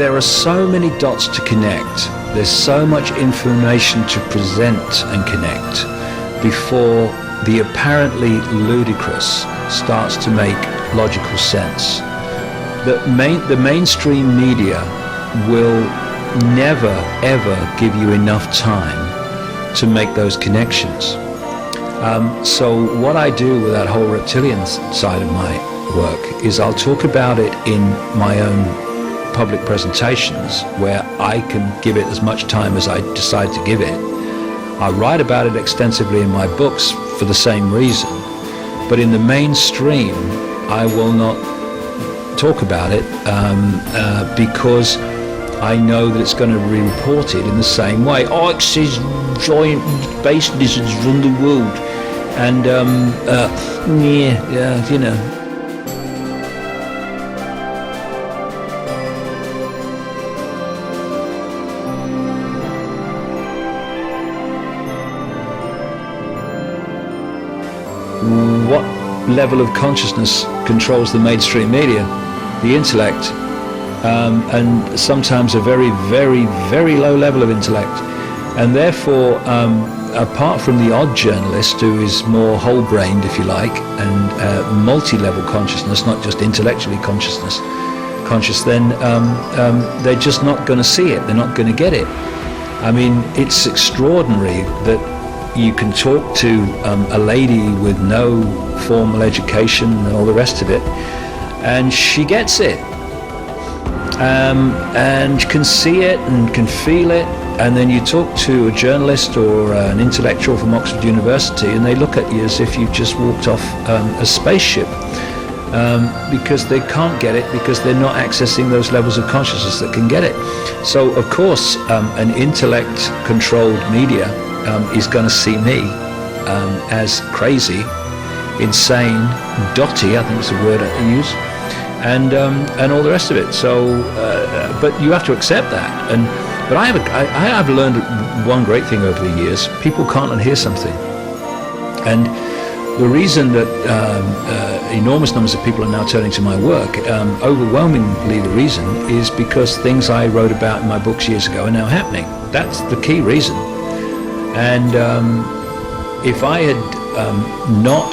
there are so many dots to connect. There's so much information to present and connect before the apparently ludicrous starts to make logical sense. The mainstream media will never ever give you enough time to make those connections. So what I do with that whole reptilian side of my work is I'll talk about it in my own public presentations where I can give it as much time as I decide to give it. I write about it extensively in my books for the same reason, but in the mainstream I will not talk about it because I know that it's going to be reported in the same way. Icke says giant space lizards run the world, and you know. What level of consciousness controls the mainstream media? The intellect. And sometimes a very, very, very low level of intellect. And therefore, apart from the odd journalist who is more whole-brained, if you like, and multi-level consciousness, not just intellectually conscious, then they're just not going to see it. They're not going to get it. I mean, it's extraordinary that you can talk to a lady with no formal education and all the rest of it, and she gets it. And can see it and can feel it, and then you talk to a journalist or an intellectual from Oxford University and they look at you as if you've just walked off a spaceship, because they can't get it, because they're not accessing those levels of consciousness that can get it. So of course an intellect controlled media is going to see me as crazy, insane, dotty, I think is the word I use, and all the rest of it. So, but you have to accept that. But I have learned one great thing over the years: people can't unhear something. And the reason that enormous numbers of people are now turning to my work, overwhelmingly the reason, is because things I wrote about in my books years ago are now happening. That's the key reason. And if I had not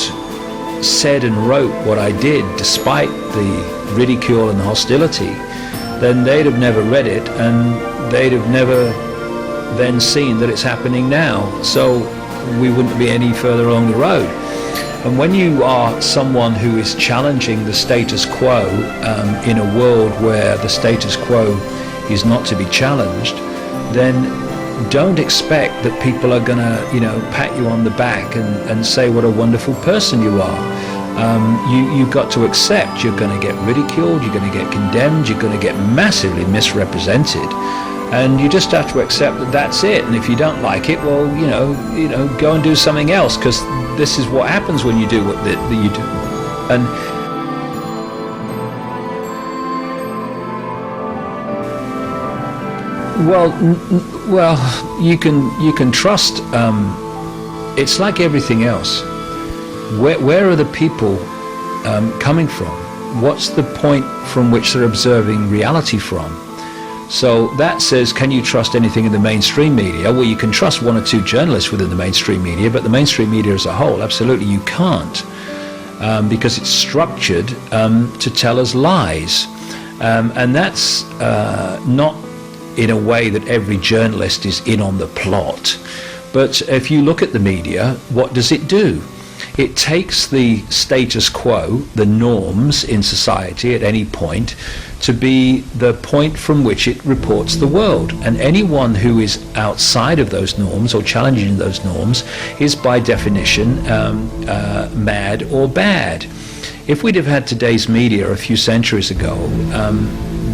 said and wrote what I did, despite the ridicule and the hostility, then they'd have never read it, and they'd have never then seen that it's happening now. So we wouldn't be any further along the road. And when you are someone who is challenging the status quo in a world where the status quo is not to be challenged, then don't expect that people are going to, pat you on the back and say what a wonderful person you are. You've got to accept you're going to get ridiculed, you're going to get condemned, you're going to get massively misrepresented, and you just have to accept that that's it. And if you don't like it, well, go and do something else, because this is what happens when you do what that you do. And well, you can trust. It's like everything else. Where are the people coming from? What's the point from which they're observing reality from? So that says, can you trust anything in the mainstream media? Well, you can trust one or two journalists within the mainstream media, but the mainstream media as a whole, absolutely you can't, because it's structured to tell us lies, and that's not in a way that every journalist is in on the plot. But if you look at the media, what does it do? It takes the status quo, the norms in society at any point, to be the point from which it reports the world. And anyone who is outside of those norms or challenging those norms is by definition mad or bad. If we'd have had today's media a few centuries ago,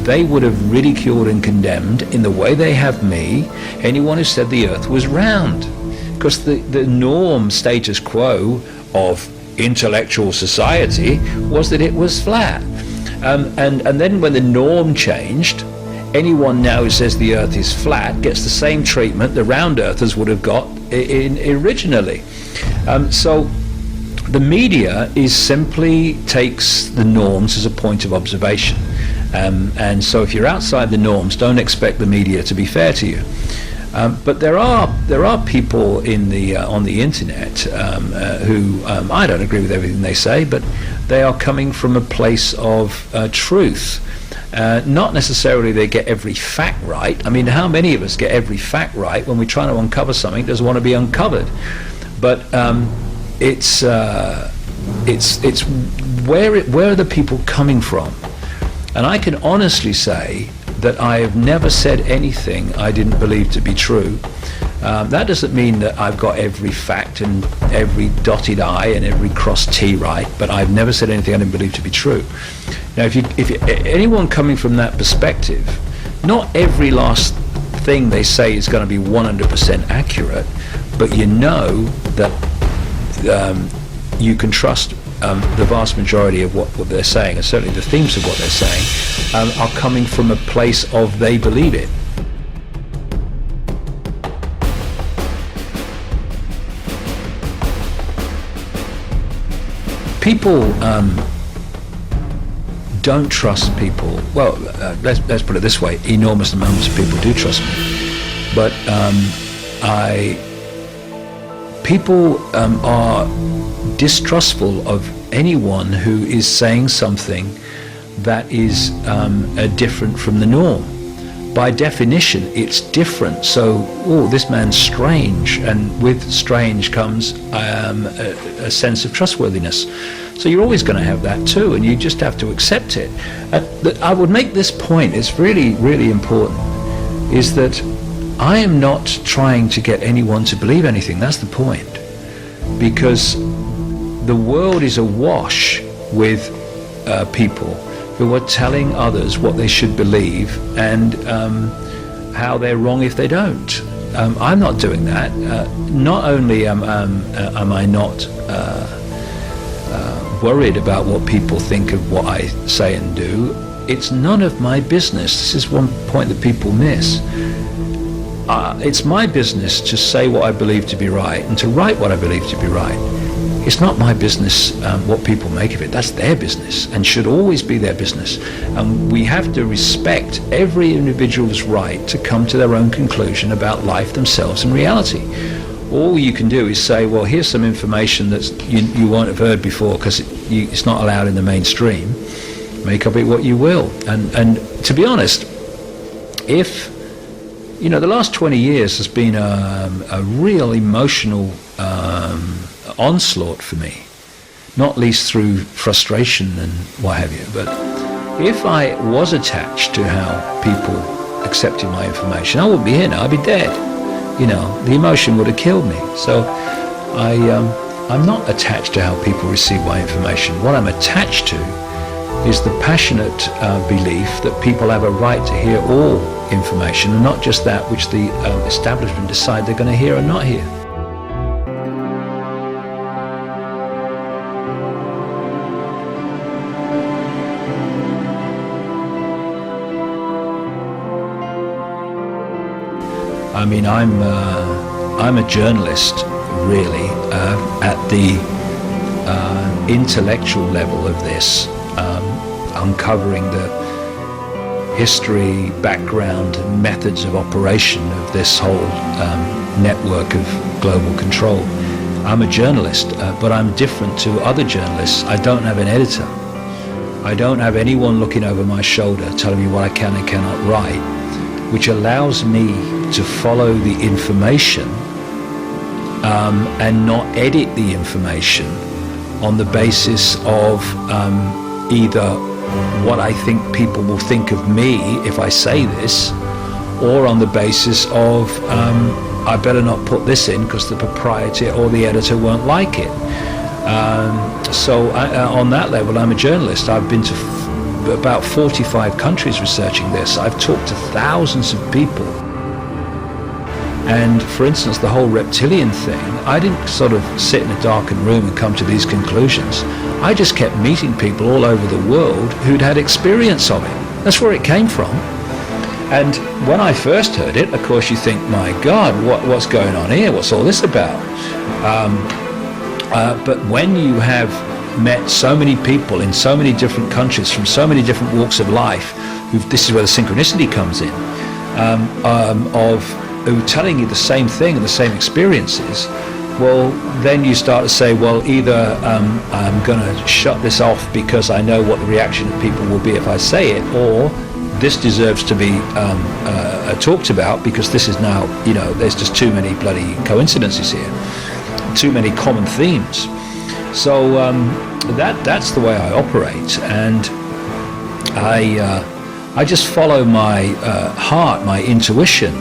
they would have ridiculed and condemned, in the way they have me, anyone who said the earth was round. Because the norm status quo of intellectual society was that it was flat. And then when the norm changed, anyone now who says the earth is flat gets the same treatment the round earthers would have got originally. So the media simply takes the norms as a point of observation. And so if you're outside the norms, don't expect the media to be fair to you. But there are people on the internet who I don't agree with everything they say, but they are coming from a place of truth. Not necessarily they get every fact right. I mean, how many of us get every fact right when we're trying to uncover something that doesn't want to be uncovered? But it's where are the people coming from? And I can honestly say that I have never said anything I didn't believe to be true. That doesn't mean that I've got every fact and every dotted I and every crossed T right, but I've never said anything I didn't believe to be true. Now, if anyone coming from that perspective, not every last thing they say is going to be 100% accurate, but you know that you can trust the vast majority of what they're saying, and certainly the themes of what they're saying, are coming from a place of they believe it. People don't trust people. Well, let's put it this way: enormous amounts of people do trust me, but people are distrustful of anyone who is saying something that is different from the norm. By definition, it's different. So, this man's strange, and with strange comes a sense of trustworthiness. So you're always going to have that too, and you just have to accept it. I would make this point, it's really, really important, is that I am not trying to get anyone to believe anything. That's the point. Because the world is awash with people who are telling others what they should believe and how they're wrong if they don't. I'm not doing that. Not only am I not worried about what people think of what I say and do, it's none of my business. This is one point that people miss. It's my business to say what I believe to be right and to write what I believe to be right. It's not my business what people make of it. That's their business and should always be their business. And we have to respect every individual's right to come to their own conclusion about life, themselves, and reality. All you can do is say, well, here's some information that you won't have heard before because it's not allowed in the mainstream. Make of it what you will. And to be honest, if the last 20 years has been a real emotional onslaught for me, not least through frustration and what have you. But if I was attached to how people accepted my information, I wouldn't be here now, I'd be dead. The emotion would have killed me. So I'm not attached to how people receive my information. What I'm attached to is the passionate belief that people have a right to hear all information and not just that which the establishment decide they're going to hear or not hear. I mean, I'm a journalist, really, at the intellectual level of this, uncovering the history, background, and methods of operation of this whole network of global control. I'm a journalist, but I'm different to other journalists. I don't have an editor. I don't have anyone looking over my shoulder telling me what I can and cannot write, which allows me to follow the information and not edit the information on the basis of either what I think people will think of me if I say this, or on the basis of I better not put this in because the proprietor or the editor won't like it. So on that level, I'm a journalist. I've been to about 45 countries researching this. I've talked to thousands of people. And for instance, the whole reptilian thing, I didn't sort of sit in a darkened room and come to these conclusions. I just kept meeting people all over the world who'd had experience of it. That's where it came from. And when I first heard it, of course, you think, my God, what's going on here? What's all this about? But when you have met so many people in so many different countries from so many different walks of life. This is where the synchronicity comes in, of who are telling you the same thing and the same experiences. Well, then you start to say, well, either I'm going to shut this off because I know what the reaction of people will be if I say it, or this deserves to be talked about because this is now, there's just too many bloody coincidences here, too many common themes. So that's the way I operate, and I just follow my heart, my intuition,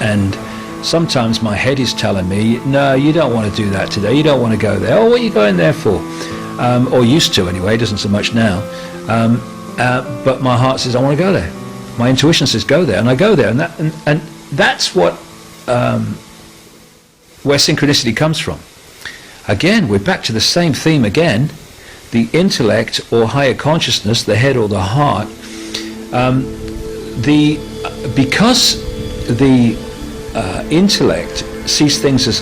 and sometimes my head is telling me, no, you don't want to do that today, you don't want to go there. Oh, what are you going there for? Or used to anyway, it doesn't so much now. But my heart says, I want to go there. My intuition says, go there, and I go there. And that's what, where synchronicity comes from. Again, we're back to the same theme again. The intellect or higher consciousness, the head or the heart, because the intellect sees things as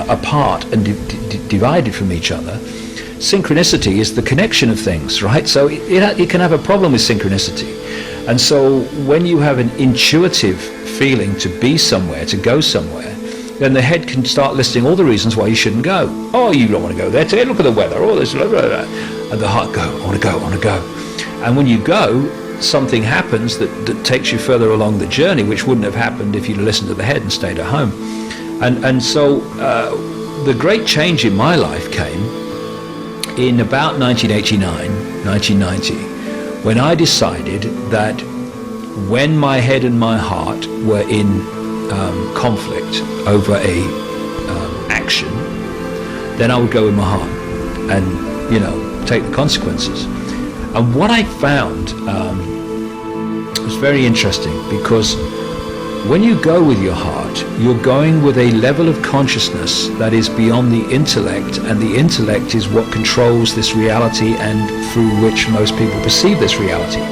apart and divided from each other, synchronicity is the connection of things, right? So it can have a problem with synchronicity. And so when you have an intuitive feeling to be somewhere, to go somewhere, then the head can start listing all the reasons why you shouldn't go. Oh, you don't want to go there today, look at the weather, oh, this, blah, blah, blah. And the heart go, I want to go, I want to go. And when you go, something happens that takes you further along the journey, which wouldn't have happened if you'd listened to the head and stayed at home. And so the great change in my life came in about 1989, 1990, when I decided that when my head and my heart were in conflict over a action, then I would go with my heart and take the consequences. And what I found was very interesting, because when you go with your heart, you're going with a level of consciousness that is beyond the intellect, and the intellect is what controls this reality and through which most people perceive this reality.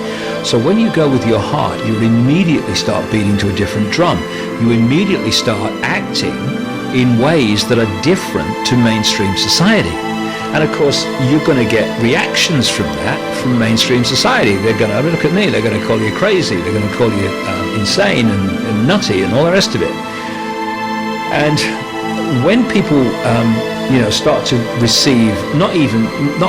So when you go with your heart, you immediately start beating to a different drum. You immediately start acting in ways that are different to mainstream society. And of course, you're going to get reactions from that from mainstream society. They're going to, look at me, they're going to call you crazy, they're going to call you insane and nutty and all the rest of it. And when people start to receive not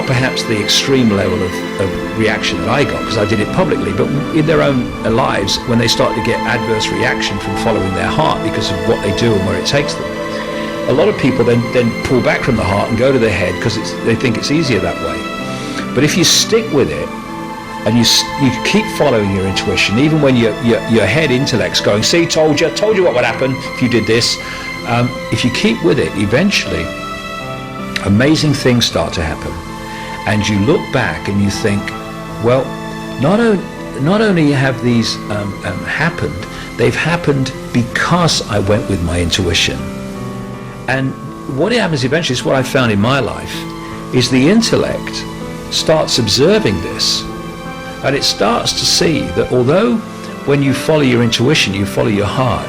perhaps the extreme level of reaction that I got, because I did it publicly, but in their own lives, when they start to get adverse reaction from following their heart because of what they do and where it takes them, a lot of people then pull back from the heart and go to their head because they think it's easier that way. But if you stick with it and you keep following your intuition, even when your head intellect's going, see, told you what would happen if you did this, if you keep with it, eventually amazing things start to happen. And you look back and you think, well, not only have these happened, they've happened because I went with my intuition. And what happens eventually is what I found in my life is the intellect starts observing this, and it starts to see that although when you follow your intuition, you follow your heart,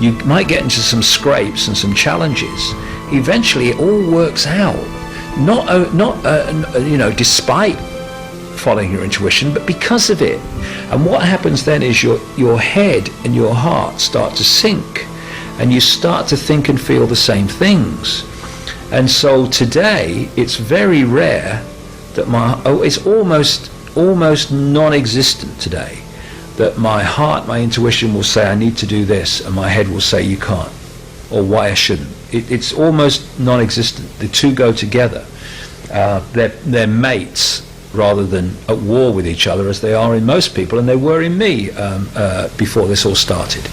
you might get into some scrapes and some challenges, eventually it all works out. Not despite following your intuition, but because of it. And what happens then is your head and your heart start to sync, and you start to think and feel the same things. And so today, it's very rare that it's almost non-existent today, that my heart, my intuition will say I need to do this, and my head will say you can't, or why I shouldn't. It's almost non-existent. The two go together. They're mates rather than at war with each other, as they are in most people, and they were in me before this all started.